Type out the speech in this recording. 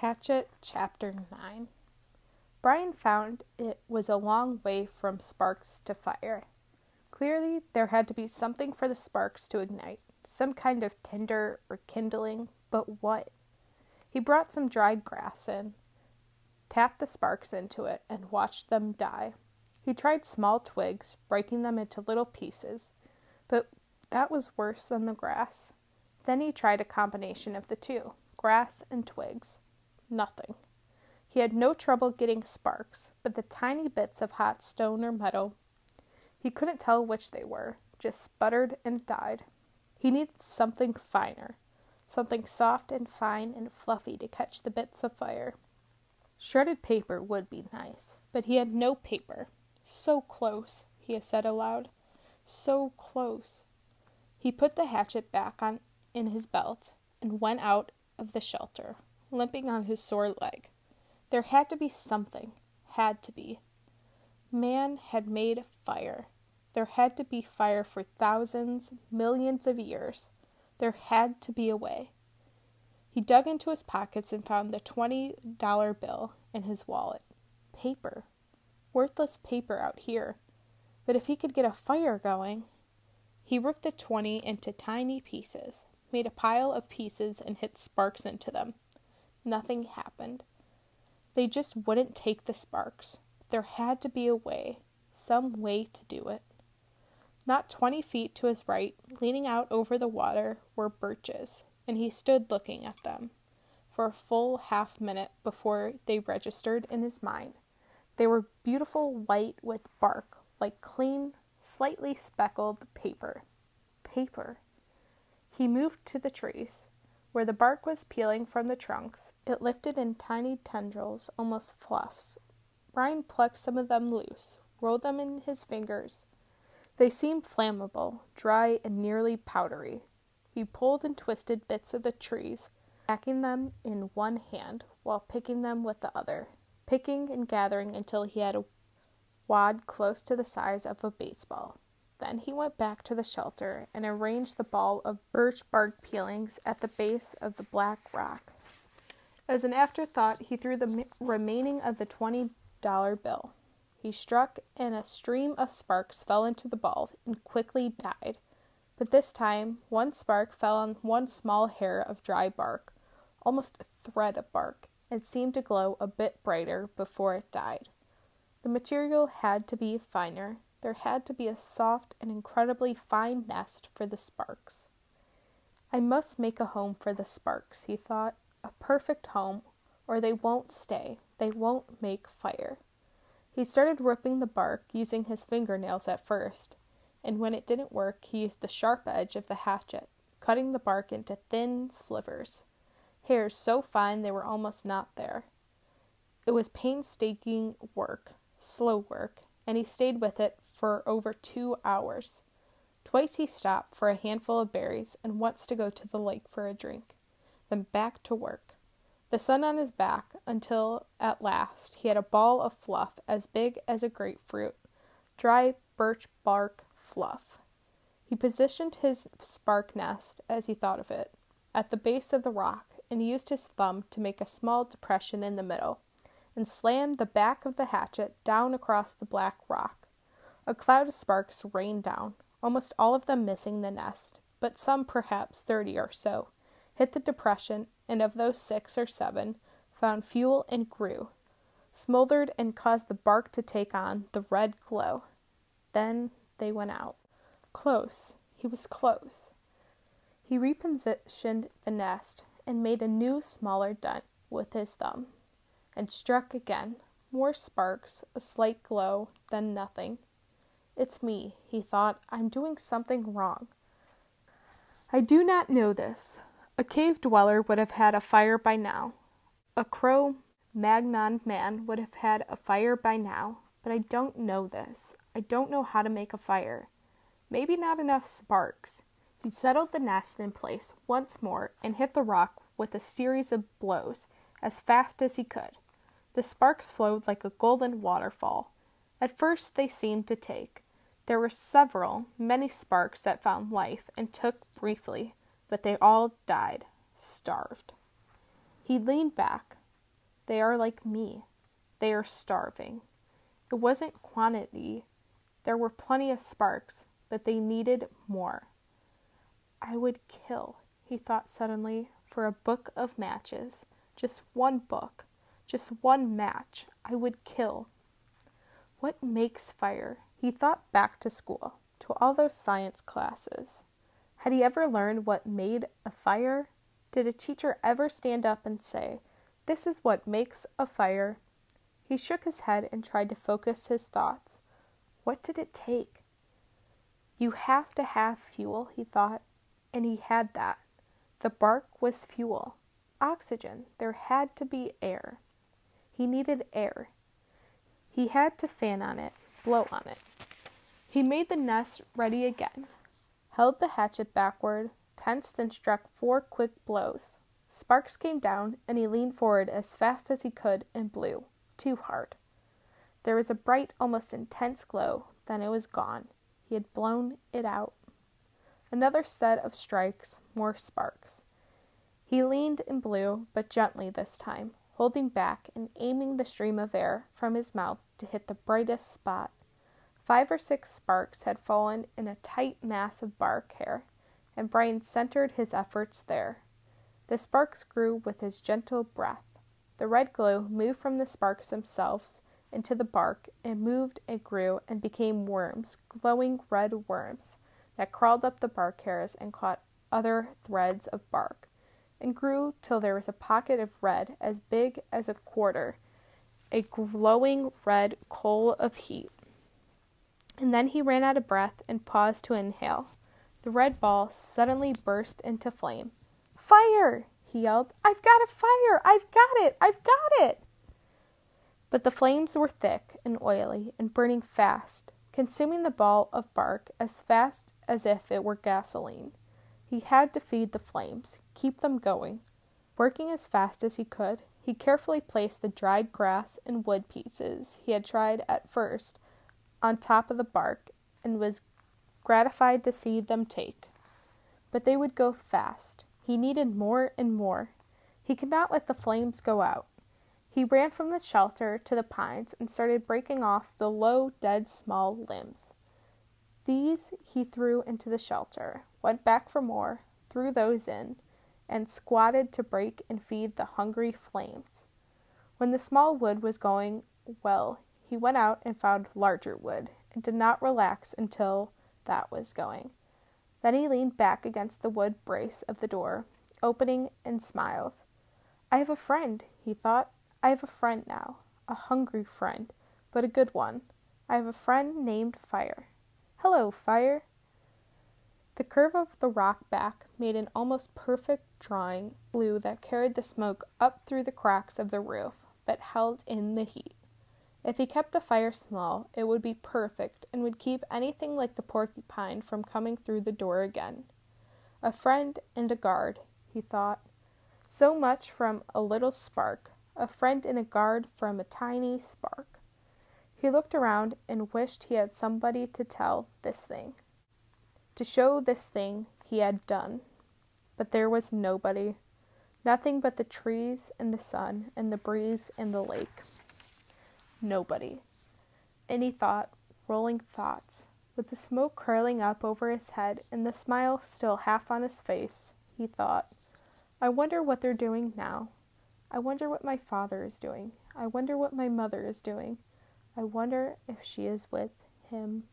Hatchet Chapter 9. Brian found it was a long way from sparks to fire. Clearly, there had to be something for the sparks to ignite, some kind of tinder or kindling, but what? He brought some dried grass in, tapped the sparks into it, and watched them die. He tried small twigs, breaking them into little pieces, but that was worse than the grass. Then he tried a combination of the two, grass and twigs. Nothing. He had no trouble getting sparks, but the tiny bits of hot stone or metal, he couldn't tell which they were, just sputtered and died. He needed something finer, something soft and fine and fluffy to catch the bits of fire. Shredded paper would be nice, but he had no paper. So close, he said aloud. So close. He put the hatchet back on in his belt and went out of the shelter, limping on his sore leg. There had to be something. Had to be. Man had made fire. There had to be fire for thousands, millions of years. There had to be a way. He dug into his pockets and found the $20 bill in his wallet. Paper. Worthless paper out here. But if he could get a fire going... He ripped the 20 into tiny pieces, made a pile of pieces, and hit sparks into them. Nothing happened. They just wouldn't take the sparks. There had to be a way, some way to do it. Not 20 feet to his right, leaning out over the water, were birches, and he stood looking at them for a full half-minute before they registered in his mind. They were beautiful white with bark, like clean, slightly speckled paper. Paper. He moved to the trees. Where the bark was peeling from the trunks, it lifted in tiny tendrils, almost fluffs. Brian plucked some of them loose, rolled them in his fingers. They seemed flammable, dry, and nearly powdery. He pulled and twisted bits of the trees, packing them in one hand while picking them with the other, picking and gathering until he had a wad close to the size of a baseball. Then he went back to the shelter and arranged the ball of birch bark peelings at the base of the black rock. As an afterthought, he threw the remaining of the $20 bill. He struck, and a stream of sparks fell into the ball and quickly died. But this time, one spark fell on one small hair of dry bark, almost a thread of bark, and seemed to glow a bit brighter before it died. The material had to be finer. There had to be a soft and incredibly fine nest for the sparks. I must make a home for the sparks, he thought. A perfect home, or they won't stay. They won't make fire. He started ripping the bark, using his fingernails at first, and when it didn't work, he used the sharp edge of the hatchet, cutting the bark into thin slivers, hairs so fine they were almost not there. It was painstaking work, slow work, and he stayed with it for over 2 hours. Twice he stopped for a handful of berries and once to go to the lake for a drink, then back to work. The sun on his back until, at last, he had a ball of fluff as big as a grapefruit, dry birch bark fluff. He positioned his spark nest, as he thought of it, at the base of the rock, and used his thumb to make a small depression in the middle, and slammed the back of the hatchet down across the black rock. A cloud of sparks rained down, almost all of them missing the nest, but some, perhaps 30 or so, hit the depression, and of those 6 or 7, found fuel and grew, smoldered and caused the bark to take on the red glow. Then they went out. Close. He was close. He repositioned the nest and made a new, smaller dent with his thumb, and struck again. More sparks, a slight glow, then nothing. It's me, he thought. I'm doing something wrong. I do not know this. A cave dweller would have had a fire by now. A Cro-Magnon man would have had a fire by now, but I don't know this. I don't know how to make a fire. Maybe not enough sparks. He settled the nest in place once more and hit the rock with a series of blows as fast as he could. The sparks flowed like a golden waterfall. At first they seemed to take. There were many sparks that found life and took briefly, but they all died, starved. He leaned back, They are like me. They are starving. It wasn't quantity. There were plenty of sparks, but they needed more. I would kill, he thought suddenly, for a book of matches. Just one book. Just one match. I would kill. What makes fire? He thought back to school, to all those science classes. Had he ever learned what made a fire? Did a teacher ever stand up and say, "This is what makes a fire"? He shook his head and tried to focus his thoughts. What did it take? You have to have fuel, he thought, and he had that. The bark was fuel. Oxygen. There had to be air. He needed air. He had to fan on it, blow on it. He made the nest ready again, held the hatchet backward, tensed and struck 4 quick blows. Sparks came down, and he leaned forward as fast as he could and blew, too hard. There was a bright, almost intense glow, then it was gone. He had blown it out. Another set of strikes, more sparks. He leaned and blew, but gently this time, holding back and aiming the stream of air from his mouth to hit the brightest spot. 5 or 6 sparks had fallen in a tight mass of bark hair, and Brian centered his efforts there. The sparks grew with his gentle breath. The red glow moved from the sparks themselves into the bark and moved and grew and became worms, glowing red worms, that crawled up the bark hairs and caught other threads of bark, and grew till there was a pocket of red as big as a quarter, a glowing red coal of heat. And then he ran out of breath and paused to inhale. The red ball suddenly burst into flame. "Fire!" he yelled. "I've got a fire! I've got it! I've got it!" But the flames were thick and oily and burning fast, consuming the ball of bark as fast as if it were gasoline. He had to feed the flames, keep them going. Working as fast as he could, he carefully placed the dried grass and wood pieces he had tried at first on top of the bark, and was gratified to see them take. But they would go fast. He needed more and more. He could not let the flames go out. He ran from the shelter to the pines and started breaking off the low, dead, small limbs. These he threw into the shelter, went back for more, threw those in, and squatted to break and feed the hungry flames. When the small wood was going well, he went out and found larger wood, and did not relax until that was going. Then he leaned back against the wood brace of the door, opening, and smiled. "I have a friend," he thought. "I have a friend now, a hungry friend, but a good one. I have a friend named Fire. Hello, Fire." The curve of the rock back made an almost perfect drawing blue that carried the smoke up through the cracks of the roof, but held in the heat. If he kept the fire small, it would be perfect and would keep anything like the porcupine from coming through the door again. A friend and a guard, he thought. So much from a little spark, a friend and a guard from a tiny spark. He looked around and wished he had somebody to tell this thing, to show this thing he had done. But there was nobody. Nothing but the trees and the sun and the breeze and the lake. Nobody. And he thought, rolling thoughts, with the smoke curling up over his head and the smile still half on his face, he thought, I wonder what they're doing now. I wonder what my father is doing. I wonder what my mother is doing. I wonder if she is with him.